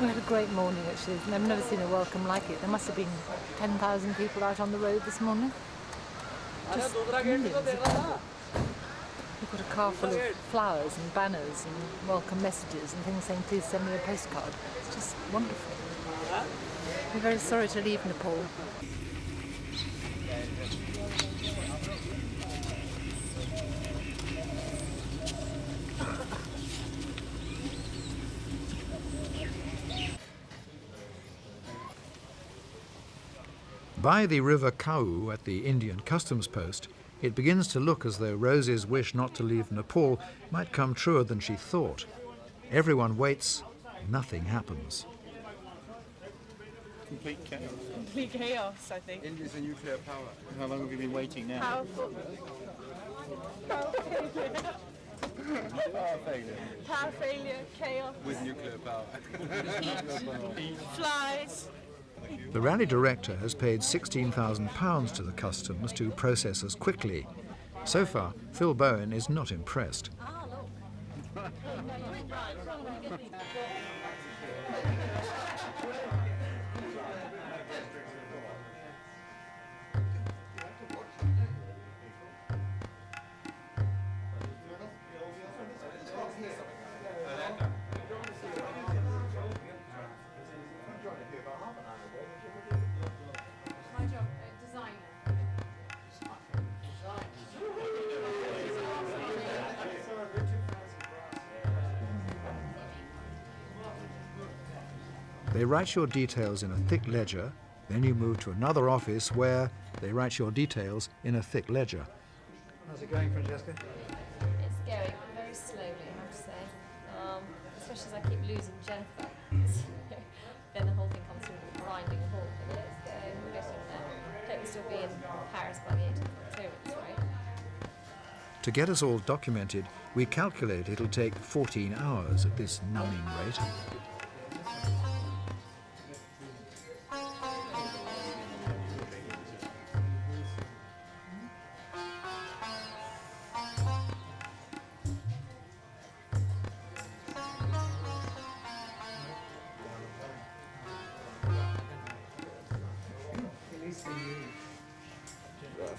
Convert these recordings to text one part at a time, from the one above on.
We had a great morning actually. I've never seen a welcome like it. There must have been 10,000 people out on the road this morning. Just millions of people. We've got a car full of flowers and banners and welcome messages and things saying please send me a postcard. It's just wonderful. We're very sorry to leave Nepal. By the River Kau at the Indian customs post, it begins to look as though Rose's wish not to leave Nepal might come truer than she thought. Everyone waits, nothing happens. Complete chaos. Complete chaos, I think. India's a nuclear power. How long have you been waiting now? Powerful. Power failure. Power failure. Power failure, chaos. With nuclear power. Flies. The rally director has paid £16,000 to the customs to process us quickly. So far, Phil Bowen is not impressed. They write your details in a thick ledger, then you move to another office where they write your details in a thick ledger. How's it going, Francesca? It's going very slowly, I have to say. Especially as I keep losing Jennifer. Then the whole thing comes to a grinding halt. But it's going, we're getting there. Hope we'll still be in Paris by the 8th of October, right? To get us all documented, we calculate it'll take 14 hours at this numbing rate.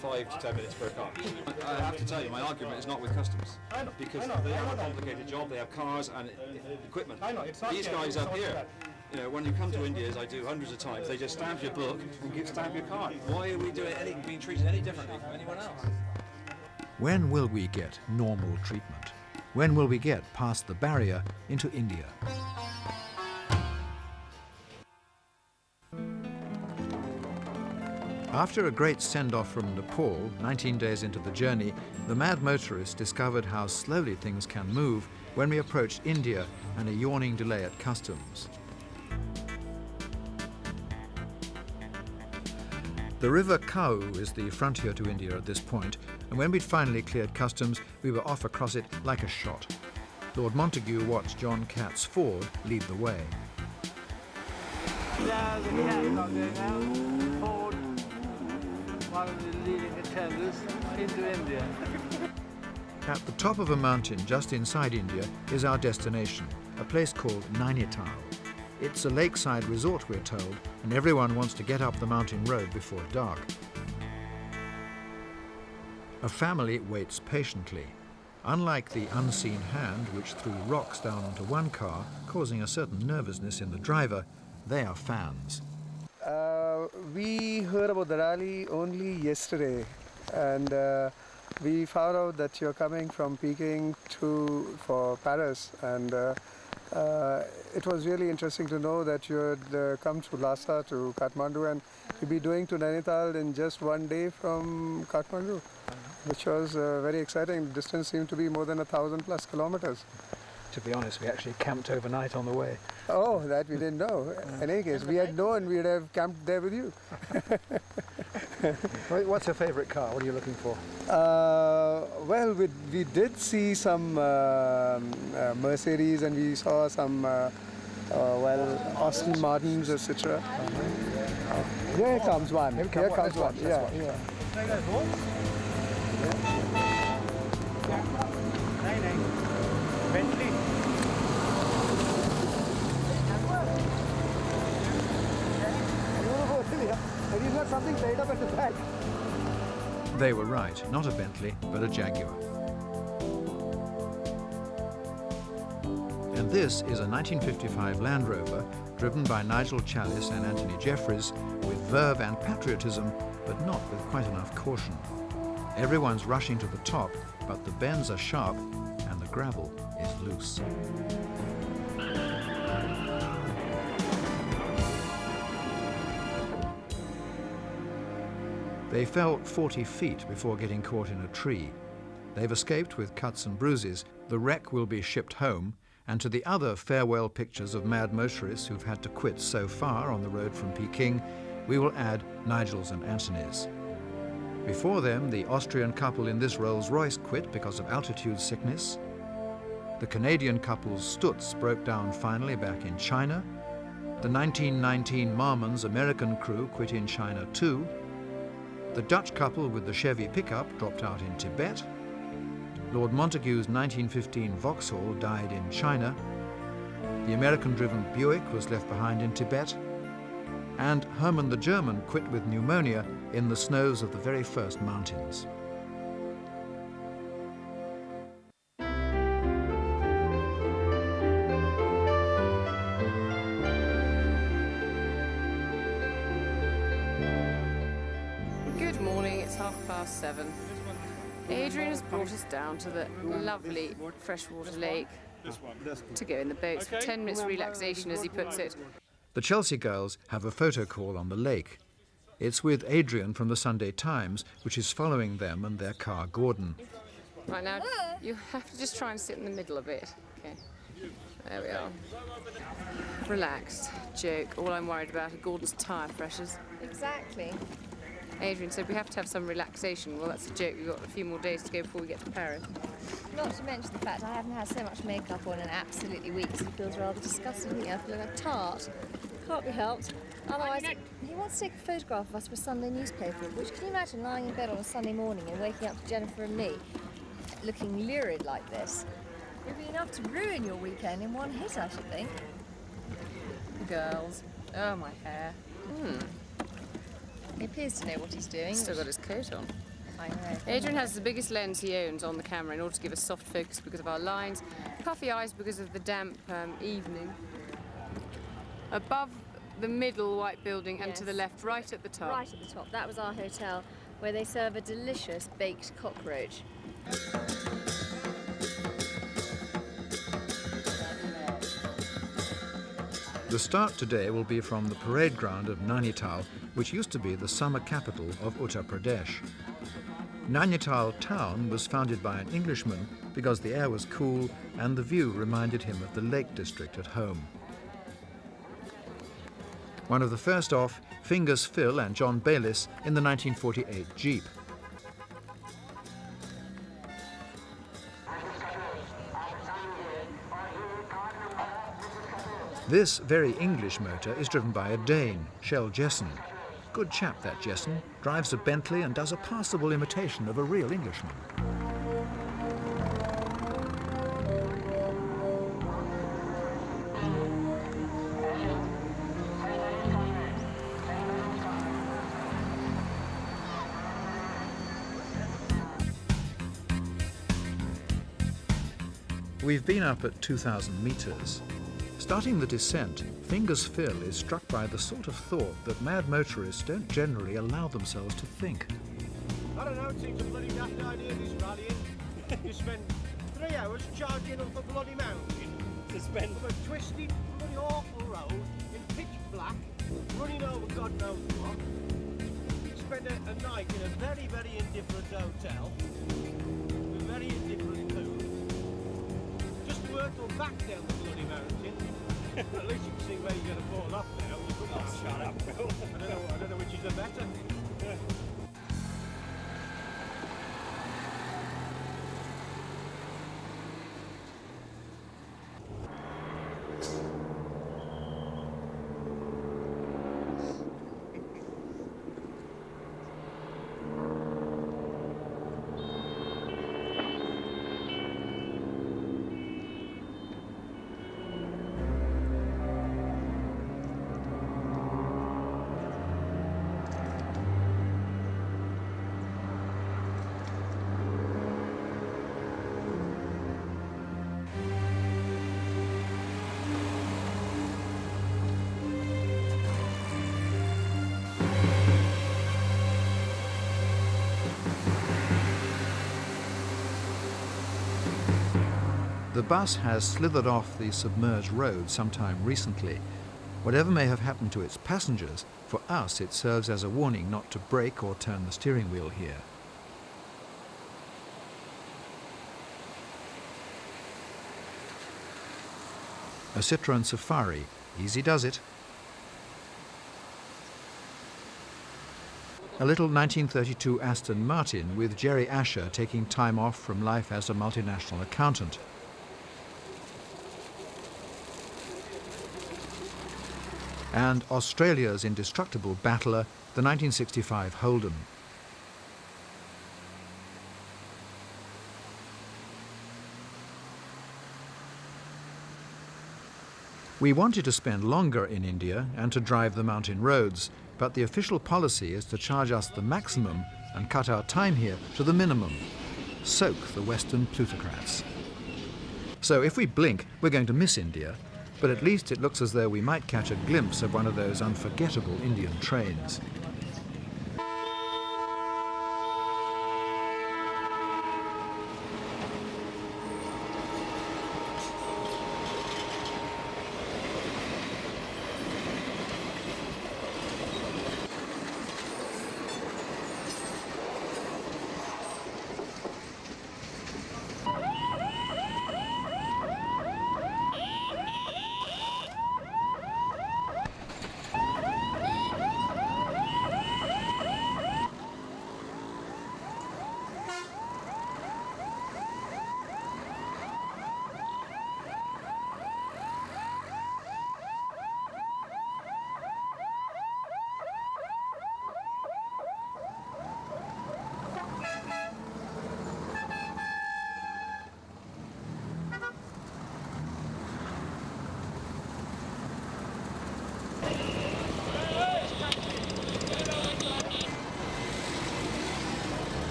Five to 10 minutes per car. I have to tell you, my argument is not with customs, because they have a complicated job. They have cars and equipment. These guys up here, you know, when you come to India, as I do hundreds of times, they just stamp your book and stamp your card. Why are we being treated any differently from anyone else? When will we get normal treatment? When will we get past the barrier into India? After a great send-off from Nepal, 19 days into the journey, the mad motorist discovered how slowly things can move when we approached India and a yawning delay at customs. The River Kau is the frontier to India at this point, and when we'd finally cleared customs, we were off across it like a shot. Lord Montague watched John Cat's Ford lead the way. Yeah, the cat not going out. Ford, one of the leading attenders into India. At the top of a mountain just inside India is our destination, a place called Nainital. It's a lakeside resort, we're told, and everyone wants to get up the mountain road before dark. A family waits patiently. Unlike the unseen hand which threw rocks down onto one car, causing a certain nervousness in the driver, they are fans. We heard about the rally only yesterday, and we found out that you're coming from Peking for Paris, and it was really interesting to know that you had come through Lhasa to Kathmandu, and you'll be doing to Nainital in just one day from Kathmandu, which was very exciting. The distance seemed to be more than 1,000+ kilometers. To be honest, we actually camped overnight on the way. Oh, that we didn't know. In any case, we had known, we'd have camped there with you. What's your favourite car? What are you looking for? Well, we did see some Mercedes, and we saw some Aston Martins, etc. Here comes one. Here comes one. Yeah. right up at the back. They were right, not a Bentley, but a Jaguar. And this is a 1955 Land Rover driven by Nigel Challis and Anthony Jeffries with verve and patriotism, but not with quite enough caution. Everyone's rushing to the top, but the bends are sharp and the gravel is loose. They fell 40 feet before getting caught in a tree. They've escaped with cuts and bruises. The wreck will be shipped home, and to the other farewell pictures of mad motorists who've had to quit so far on the road from Peking, we will add Nigel's and Anthony's. Before them, the Austrian couple in this Rolls-Royce quit because of altitude sickness. The Canadian couple's Stutz broke down finally back in China. The 1919 Marmon's American crew quit in China too. The Dutch couple with the Chevy pickup dropped out in Tibet. Lord Montagu's 1915 Vauxhall died in China. The American-driven Buick was left behind in Tibet. And Hermann the German quit with pneumonia in the snows of the very first mountains. Good morning, it's 7:30. Adrian has brought us down to the lovely freshwater lake to go in the boats for 10 minutes relaxation, as he puts it. The Chelsea girls have a photo call on the lake. It's with Adrian from the Sunday Times, which is following them and their car Gordon. Right now, you have to just try and sit in the middle a bit. Okay, there we are. Relaxed, joke. All I'm worried about are Gordon's tyre pressures. Exactly. Adrian said we have to have some relaxation. Well, that's a joke. We've got a few more days to go before we get to Paris. Not to mention the fact I haven't had so much makeup on in absolutely weeks. He feels rather disgusting. I feel like a tart. Can't be helped. Otherwise, he wants to take a photograph of us for a Sunday newspaper, which, can you imagine lying in bed on a Sunday morning and waking up to Jennifer and me looking lurid like this? It would be enough to ruin your weekend in one hit, I should think. Girls. Oh, my hair. He appears to know what he's doing. Still got his coat on. I know. Adrian has the biggest lens he owns on the camera in order to give us soft focus because of our lines, puffy eyes because of the damp evening. Above the middle white building and to the left, right at the top. Right at the top. That was our hotel, where they serve a delicious baked cockroach. The start today will be from the parade ground of Nainital, which used to be the summer capital of Uttar Pradesh. Nainital town was founded by an Englishman because the air was cool and the view reminded him of the Lake District at home. One of the first off, Fingers Phil and John Bayliss in the 1948 Jeep. This very English motor is driven by a Dane, Shell Jessen. Good chap, that Jessen. Drives a Bentley and does a passable imitation of a real Englishman. We've been up at 2,000 metres. Starting the descent, Fingers Phil is struck by the sort of thought that mad motorists don't generally allow themselves to think. I don't know, it seems a bloody daft idea, this rallying. You spend 3 hours charging up a bloody mountain to spend up a twisted, bloody awful road in pitch black, running over God knows what. Spend a night in a very, very indifferent hotel, with very indifferent food. Just work or back down the bloody mountain. At least you can see where you're going to fall off now. Oh, shut up, Phil. I don't know which is the better. The bus has slithered off the submerged road sometime recently. Whatever may have happened to its passengers, for us it serves as a warning not to brake or turn the steering wheel here. A Citroën Safari, easy does it. A little 1932 Aston Martin with Jerry Asher taking time off from life as a multinational accountant. And Australia's indestructible battler, the 1965 Holden. We wanted to spend longer in India and to drive the mountain roads, but the official policy is to charge us the maximum and cut our time here to the minimum. Soak the Western plutocrats. So if we blink, we're going to miss India, but at least it looks as though we might catch a glimpse of one of those unforgettable Indian trains.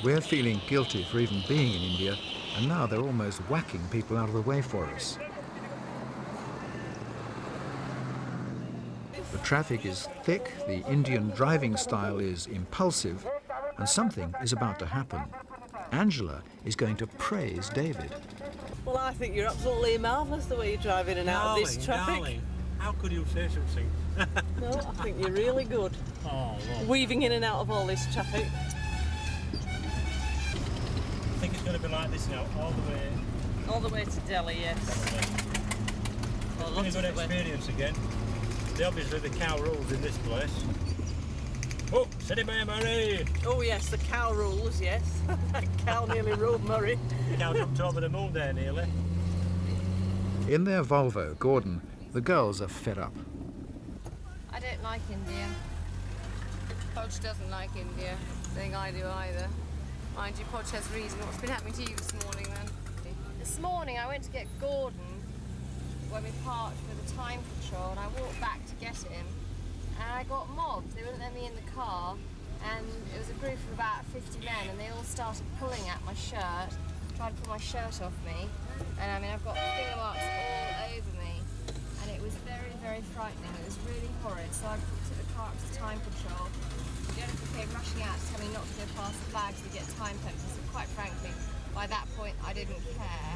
We're feeling guilty for even being in India, and now they're almost whacking people out of the way for us. The traffic is thick, the Indian driving style is impulsive, and something is about to happen. Angela is going to praise David. Well, I think you're absolutely marvellous the way you drive in and out of this traffic. Darling, how could you say something? No, I think you're really good. Oh, well. Weaving in and out of all this traffic. I think it's going to be like this now, all the way to Delhi, yes. It's been a good experience again. Obviously the cow rules in this place. Oh, City Mayor Murray! Oh yes, the cow rules, yes. That cow nearly ruled Murray. The cow jumped over the moon there nearly. In their Volvo, Gordon, the girls are fed up. I don't like India. Podge doesn't like India. I think I do either. Mind you, Podge has reason. What's been happening to you this morning then? This morning I went to get Gordon when we parked for the time control, and I walked back to get him, and I got mobbed. They wouldn't let me in the car, and it was a group of about 50 men, and they all started pulling at my shirt, trying to pull my shirt off me, and I mean I've got finger marks all over me, and it was very, very frightening. It was really horrid. So I took the car up to time control. Jennifer came rushing out to tell me not to go past the flags to get time penalties, and quite frankly, by that point I didn't care.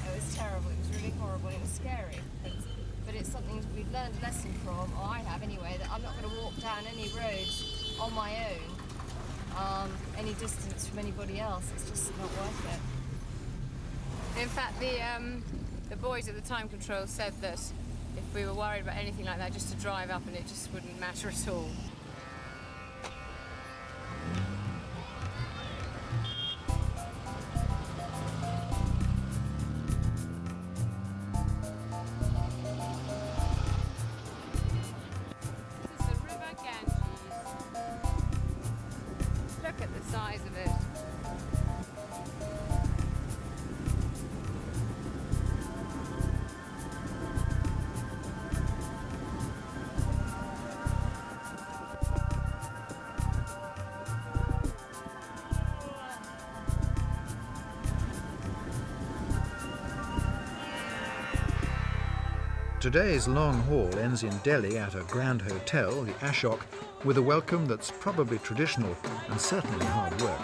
It was terrible, it was really horrible, and it was scary. But it's something we've learned a lesson from, or I have anyway, that I'm not going to walk down any roads on my own, any distance from anybody else. It's just not worth it. In fact, the boys at the time control said that if we were worried about anything like that, just to drive up and it just wouldn't matter at all. Look at the size of it. Today's long haul ends in Delhi at a grand hotel, the Ashok, with a welcome that's probably traditional and certainly hard work.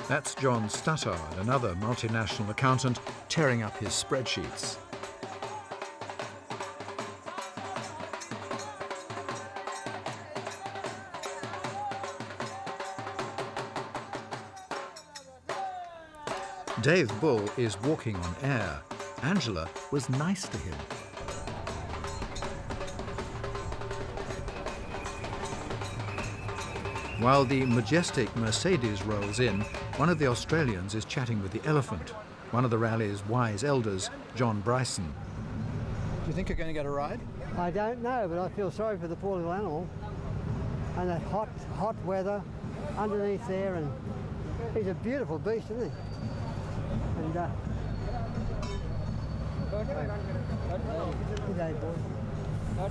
That's John Stuttard, another multinational accountant, tearing up his spreadsheets. Dave Bull is walking on air. Angela was nice to him. While the majestic Mercedes rolls in, one of the Australians is chatting with the elephant, one of the rally's wise elders, John Bryson. Do you think you're going to get a ride? I don't know, but I feel sorry for the poor little animal. And that hot weather underneath there, and he's a beautiful beast, isn't he? And good day, boy.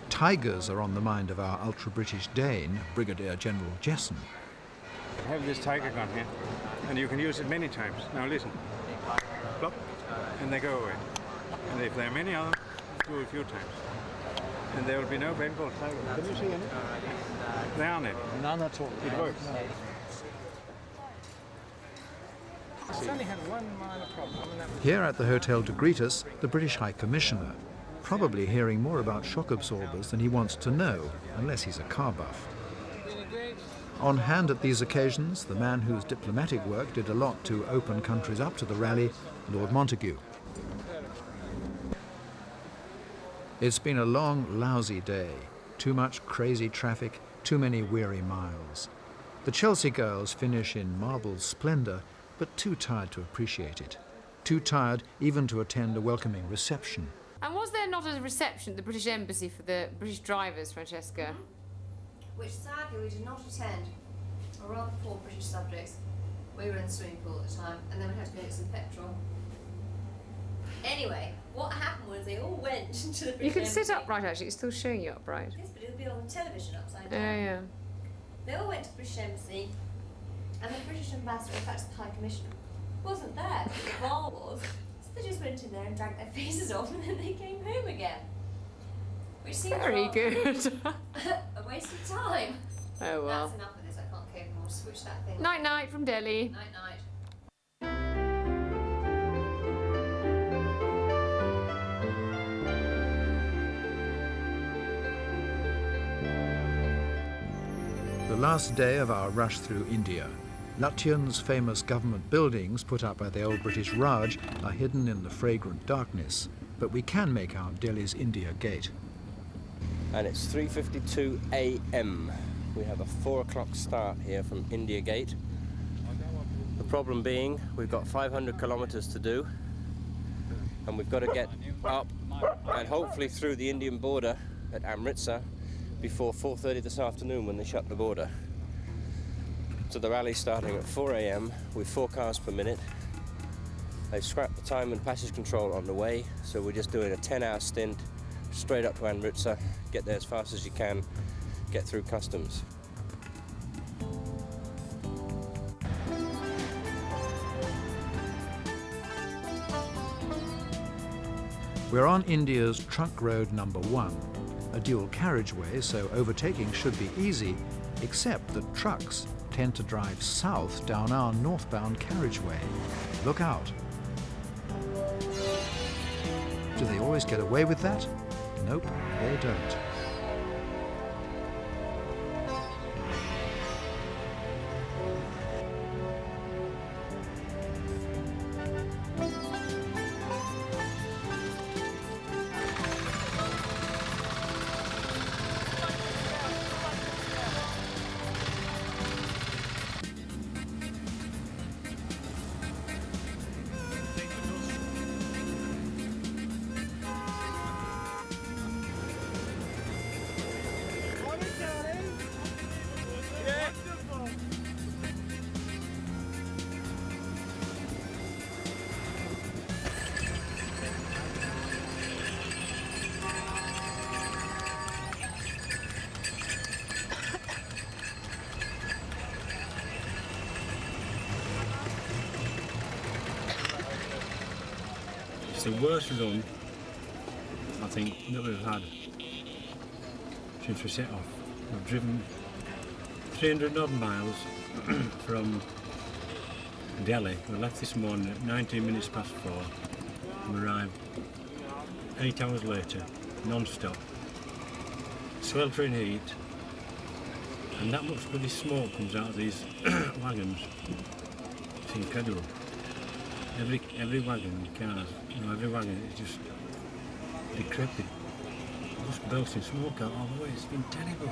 Tigers are on the mind of our ultra-British Dane, Brigadier General Jessen. I have this tiger gun here, and you can use it many times. Now listen. Plop, and they go away. And if there are many others, do it a few times. And there will be no Bengal tiger. Can you see any? There aren't any. None at all. It works. It's only had one minor problem. Here at the hotel to greet us, the British High Commissioner, probably hearing more about shock absorbers than he wants to know, unless he's a car buff. On hand at these occasions, the man whose diplomatic work did a lot to open countries up to the rally, Lord Montagu. It's been a long, lousy day. Too much crazy traffic, too many weary miles. The Chelsea girls finish in marble splendour, but too tired to appreciate it. Too tired even to attend a welcoming reception. And was there not a reception at the British Embassy for the British drivers, Francesca? Which sadly we did not attend. We're rather poor British subjects. We were in the swimming pool at the time, and then we had to go get some petrol. Anyway, what happened was they all went to the British You can Embassy. sit upright, actually. It's still showing you upright. Yes, but it'll be on the television upside down. Yeah. They all went to the British Embassy, and the British ambassador, in fact the High Commissioner, wasn't there. The bar was. So they just went in there and dragged their faces off, and then they came home again. Which seems Very good. a waste of time. Oh well. That's enough of this. I can't cope anymore. Switch that thing. Night night from Delhi. Night night. The last day of our rush through India. Lutyens' famous government buildings put up by the old British Raj are hidden in the fragrant darkness, but we can make out Delhi's India Gate. And it's 3:52 a.m. We have a 4 o'clock start here from India Gate. The problem being we've got 500 kilometers to do, and we've got to get up and hopefully through the Indian border at Amritsar before 4:30 this afternoon when they shut the border. So the rally's starting at 4 a.m. with 4 cars per minute. They've scrapped the time and passage control on the way, so we're just doing a 10-hour stint straight up to Amritsar, get there as fast as you can, get through customs. We're on India's trunk road number 1, a dual carriageway, so overtaking should be easy, except that trucks tend to drive south down our northbound carriageway. Look out. Do they always get away with that? Nope, they don't. It's the worst run, I think, that we've had since we set off. We've driven 300 odd miles from Delhi. We left this morning at 19 minutes past 4 and we arrived 8 hours later, non-stop. Sweltering heat, and that much bloody smoke comes out of these wagons. It's incredible. Every wagon, cars, every wagon is just decrepit. Just belching smoke out all the way. It's been terrible.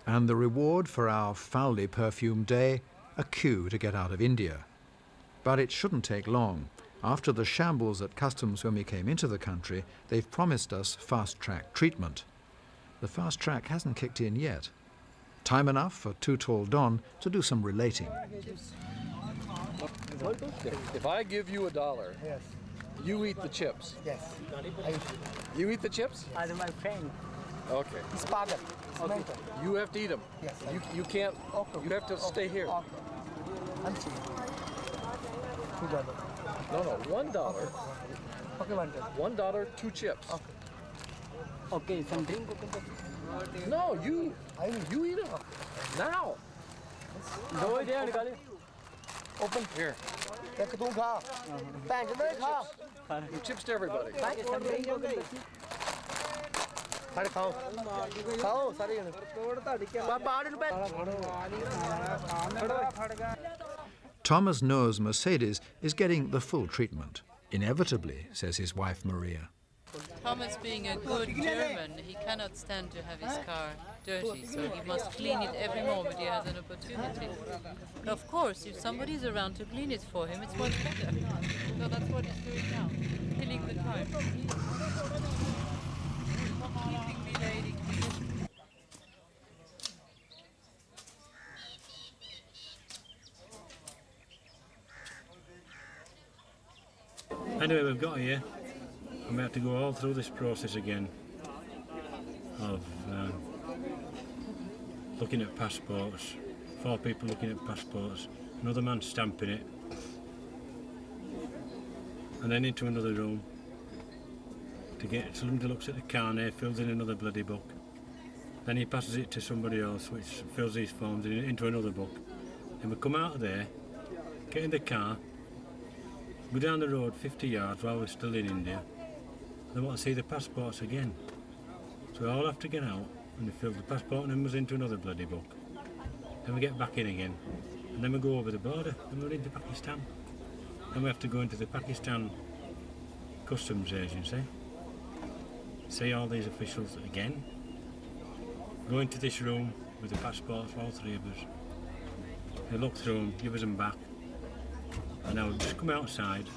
And the reward for our foully perfumed day, a queue to get out of India. But it shouldn't take long. After the shambles at customs when we came into the country, they've promised us fast-track treatment. The fast track hasn't kicked in yet. Time enough for Too Tall Don to do some relating. If I give you $1, Yes. you eat the chips. Yes. You eat the chips? I'm my friend. Okay. It's Pagan. Okay. You have to eat them. Yes. You can't. You have to stay here. I'm seeing. $2. No, $1. Okay, $1. $1, 2 chips. Okay. Okay, something. No, you eat them. Now. Go there, Nikali. Open. Here. Ek tu kha. Bang de kha. Give chips to everybody. Khade khao. Khao sare jane. Thomas Noah's Mercedes is getting the full treatment. Inevitably, says his wife Maria. Thomas, being a good German, he cannot stand to have his car dirty, so he must clean it every moment he has an opportunity. Of course, if somebody's around to clean it for him, it's much better. So that's what he's doing now, killing the time. Keeping me lady clean. Anyway, we've got here. And we have to go all through this process again of looking at passports, 4 people looking at passports, another man stamping it, and then into another room to get somebody looks at the carnet, fills in another bloody book, then he passes it to somebody else which fills these forms into another book. Then we come out of there, get in the car, go down the road 50 yards while we're still in India. They want to see the passports again. So we all have to get out and fill the passport numbers into another bloody book. Then we get back in again. And then we go over the border and we're into Pakistan. Then we have to go into the Pakistan Customs Agency. See all these officials again. Go into this room with the passports, all 3 of us. They look through them, give us them back. And now we've just come outside.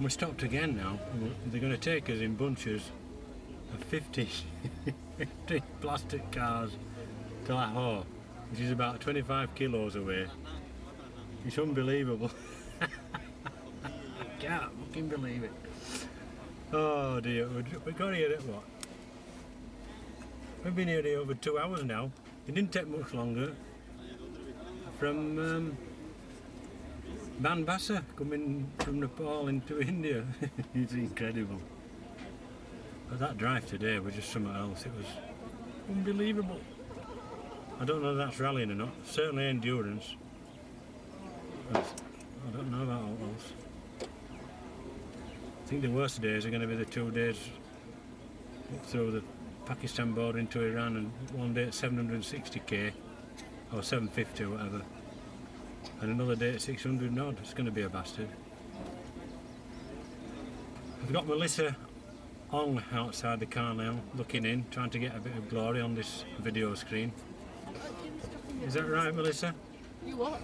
We're stopped again now. They're going to take us in bunches of 50 plastic cars to Lahore, which is about 25 kilos away. It's unbelievable. I can't fucking believe it. Oh dear, we got here at what? We've been here over 2 hours now. It didn't take much longer from Banbassa, coming from Nepal into India. It's incredible. But that drive today was just something else. It was unbelievable. I don't know if that's rallying or not. Certainly endurance. But I don't know about all else. I think the worst days are going to be the 2 days up through the Pakistan border into Iran, and one day at 760k or 750 or whatever. And another day at 600 odd. It's going to be a bastard. I've got Melissa on outside the car now, looking in, trying to get a bit of glory on this video screen. Is that right, Melissa? You what?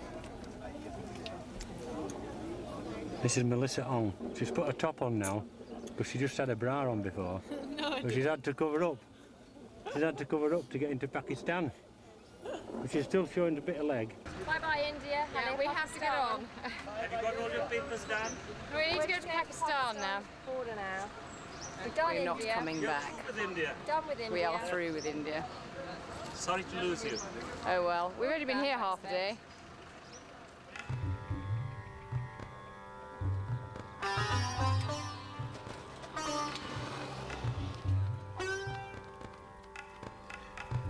This is Melissa Ong. She's put a top on now, because she just had a bra on before. No, I But she's had to cover up. She's had to cover up to get into Pakistan. But she's still showing a bit of leg. Bye-bye, India. Yeah, we have to get on. Have you got all your papers done? We need to go to Pakistan now. Border now. We're done We're not India. coming back. With India. Done with India. We are through with India. Sorry to lose you. Oh well, we've only been here half a day.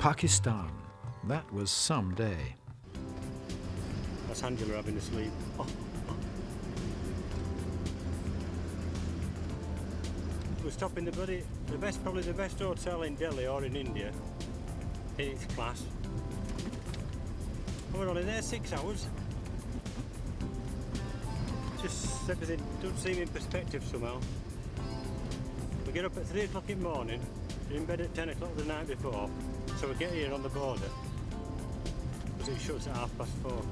Pakistan. That was some day. That's Angela having a sleep. We're stopping probably the best hotel in Delhi or in India, in its class. We're only there 6 hours. Just everything doesn't seem in perspective somehow. We get up at 3 o'clock in the morning, we're in bed at 10 o'clock the night before, so we get here on the border, because it shuts at 4:30.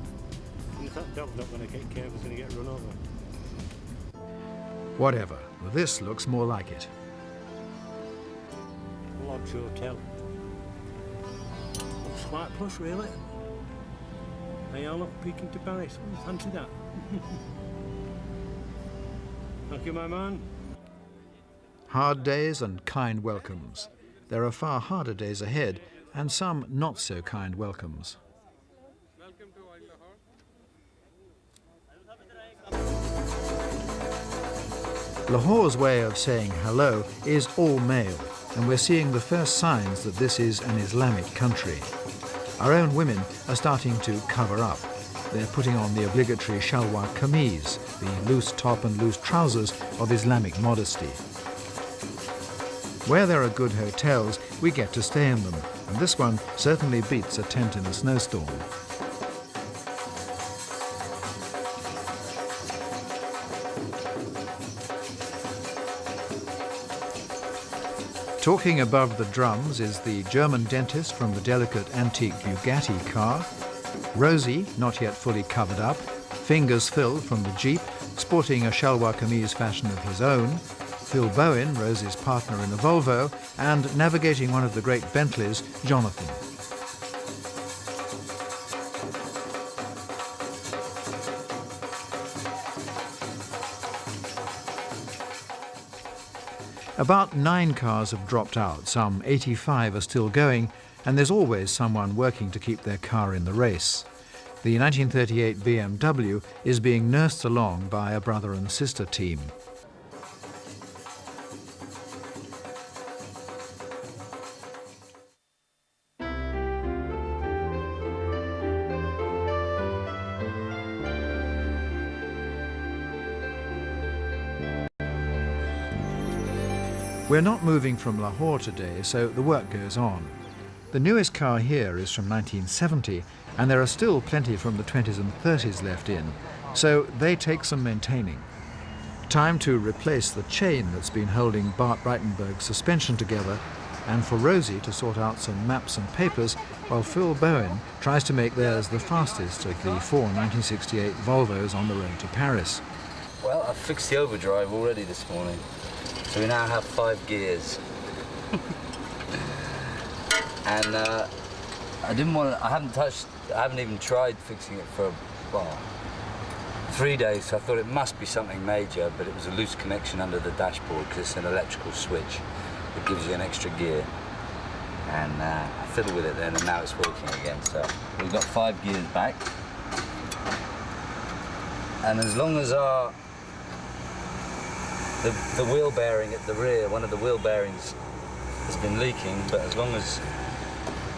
And if that dog's not going to get careful, it's going to get run over. Whatever, this looks more like it. Lodge Hotel. Looks quite plush, really. Hey, I love Peking to Paris. Oh, fancy that. Thank you, my man. Hard days and kind welcomes. There are far harder days ahead, and some not so kind welcomes. Lahore's way of saying hello is all male, and we're seeing the first signs that this is an Islamic country. Our own women are starting to cover up. They're putting on the obligatory shalwar kameez, the loose top and loose trousers of Islamic modesty. Where there are good hotels, we get to stay in them, and this one certainly beats a tent in a snowstorm. Talking above the drums is the German dentist from the delicate antique Bugatti car, Rosie, not yet fully covered up, fingers Phil from the Jeep, sporting a shalwar kameez fashion of his own, Phil Bowen, Rosie's partner in a Volvo, and navigating one of the great Bentleys, Jonathan. About 9 cars have dropped out, some 85 are still going, and there's always someone working to keep their car in the race. The 1938 BMW is being nursed along by a brother and sister team. We're not moving from Lahore today, so the work goes on. The newest car here is from 1970, and there are still plenty from the 20s and 30s left in, so they take some maintaining. Time to replace the chain that's been holding Bart Breitenberg's suspension together, and for Rosie to sort out some maps and papers, while Phil Bowen tries to make theirs the fastest of the 4 1968 Volvos on the road to Paris. Well, I fixed the overdrive already this morning. So we now have 5 gears. And I haven't even tried fixing it for, 3 days, so I thought it must be something major, but it was a loose connection under the dashboard because it's an electrical switch that gives you an extra gear. And I fiddled with it then, and now it's working again. So we've got 5 gears back. And as long as the wheel bearing at the rear, one of the wheel bearings has been leaking, but as long as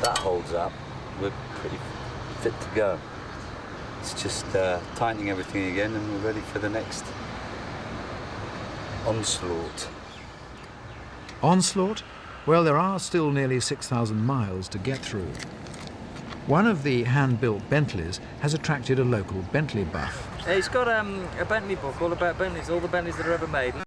that holds up, we're pretty fit to go. It's just tightening everything again, and we're ready for the next onslaught. Onslaught? Well, there are still nearly 6,000 miles to get through. One of the hand-built Bentleys has attracted a local Bentley buff. He's got a Bentley book all about Bentleys, all the Bentleys that are ever made.